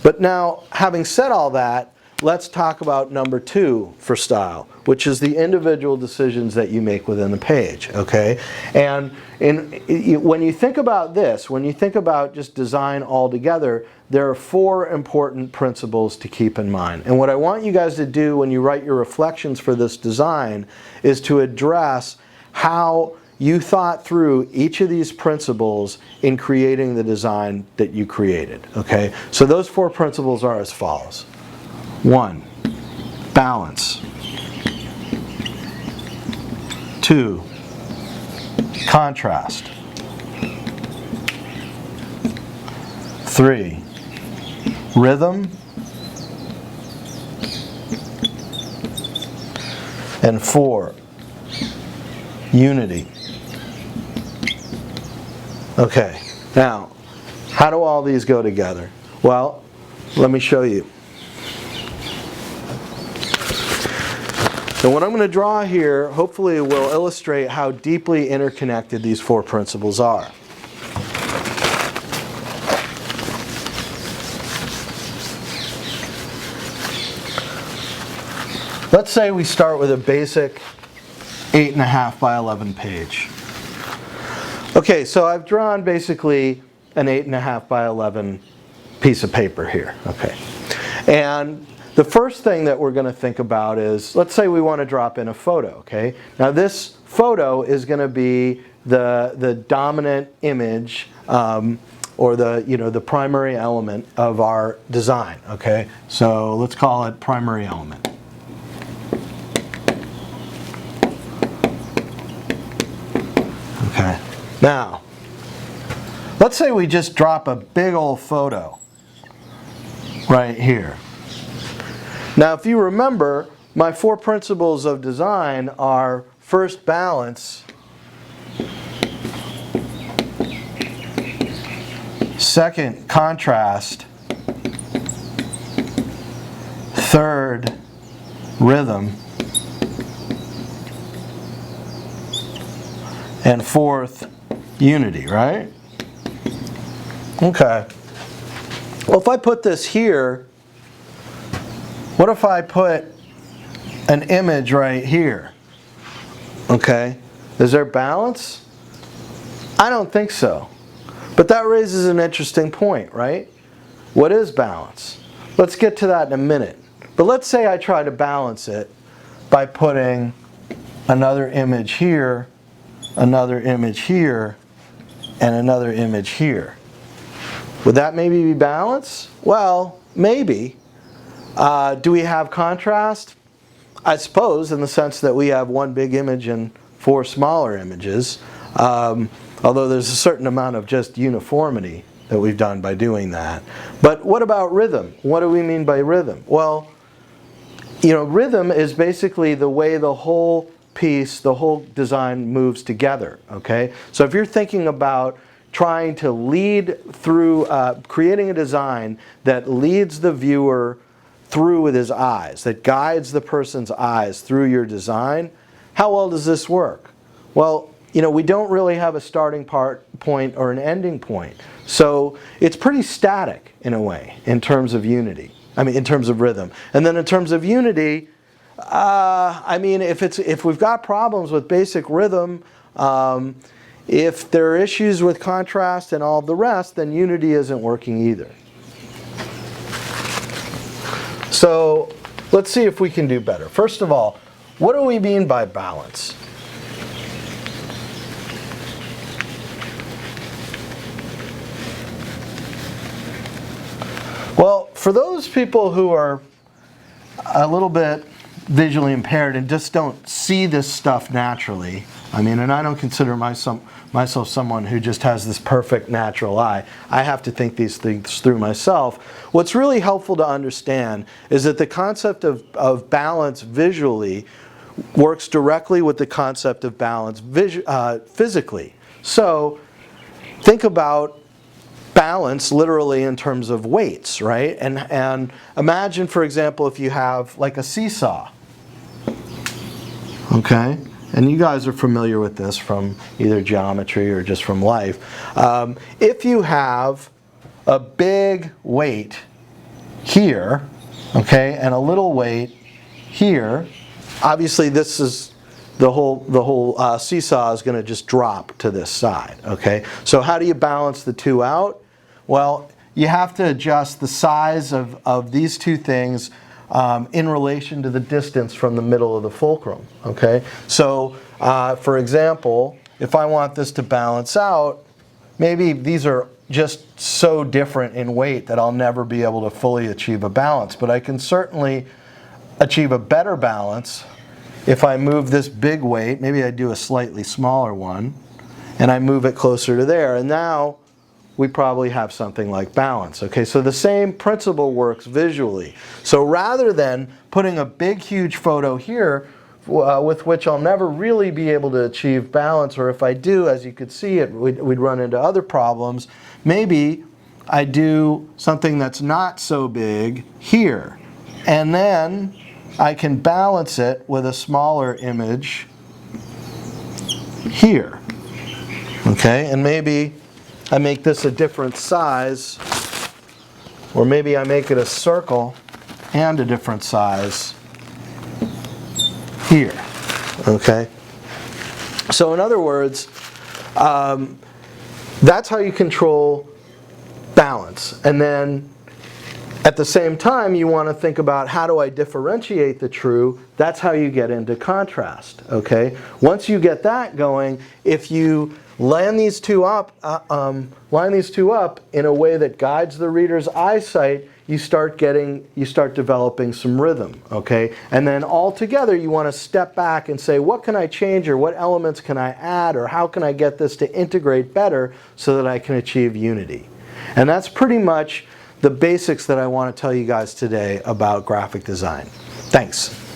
But now, having said all that, let's talk about number 2 for style, which is the individual decisions that you make within the page, okay? And when you think about this, when you think about just design altogether, there are 4 important principles to keep in mind. And what I want you guys to do when you write your reflections for this design is to address how you thought through each of these principles in creating the design that you created, okay? So those 4 principles are as follows. 1, balance. 2, contrast. 3, rhythm. And 4, unity. Okay, now, how do all these go together? Well, let me show you. So what I'm going to draw here, hopefully will illustrate how deeply interconnected these 4 principles are. Let's say we start with a basic 8.5 by 11 page. Okay, so I've drawn basically an 8.5 by 11 piece of paper here. Okay, and the first thing that we're going to think about is, let's say we want to drop in a photo. Okay, now this photo is going to be the dominant image or the primary element of our design. Okay, so let's call it primary element. Okay. Now, let's say we just drop a big old photo right here. Now, if you remember, my 4 principles of design are first, balance, second, contrast, third, rhythm, and 4th, unity, right? Okay. Well, if I put this here, what if I put an image right here? Okay. Is there balance? I don't think so. But that raises an interesting point, right? What is balance? Let's get to that in a minute. But let's say I try to balance it by putting another image here, another image here, and another image here. Would that maybe be balance? Well, maybe. Do we have contrast? I suppose, in the sense that we have one big image and 4 smaller images, although there's a certain amount of just uniformity that we've done by doing that. But what about rhythm? What do we mean by rhythm? Well, rhythm is basically the way the whole piece, the whole design moves together, okay? So if you're thinking about trying to lead through, creating a design that leads the viewer through with his eyes, that guides the person's eyes through your design, how well does this work? Well, we don't really have a starting point or an ending point. So it's pretty static in a way in terms of unity. In terms of rhythm. And then in terms of unity, if we've got problems with basic rhythm, if there are issues with contrast and all of the rest, then unity isn't working either. So let's see if we can do better. First of all, what do we mean by balance? Well, for those people who are a little bit visually impaired and just don't see this stuff naturally, and I don't consider myself someone who just has this perfect natural eye. I have to think these things through myself. What's really helpful to understand is that the concept of balance visually works directly with the concept of balance physically. So think about balance literally in terms of weights, right? And imagine, for example, if you have like a seesaw. Okay? And you guys are familiar with this from either geometry or just from life. If you have a big weight here, okay, and a little weight here. Obviously, this is the whole seesaw is going to just drop to this side, okay? So how do you balance the two out? Well, you have to adjust the size of these two things in relation to the distance from the middle of the fulcrum, okay? So, for example, if I want this to balance out, maybe these are just so different in weight that I'll never be able to fully achieve a balance, but I can certainly achieve a better balance if I move this big weight. Maybe I do a slightly smaller one, and I move it closer to there, and now we probably have something like balance. Okay, so the same principle works visually. So rather than putting a big, huge photo here with which I'll never really be able to achieve balance, or if I do, as you could see, we'd run into other problems, maybe I do something that's not so big here, and then I can balance it with a smaller image here. Okay, and maybe I make this a different size, or maybe I make it a circle and a different size here. Okay? So in other words, that's how you control balance. And then at the same time, you want to think about, how do I differentiate the true? That's how you get into contrast. Okay? Once you get that going, if you line these two up in a way that guides the reader's eyesight, you start developing some rhythm, okay? And then all together you want to step back and say, what can I change, or what elements can I add, or how can I get this to integrate better so that I can achieve unity? And that's pretty much the basics that I want to tell you guys today about graphic design. Thanks.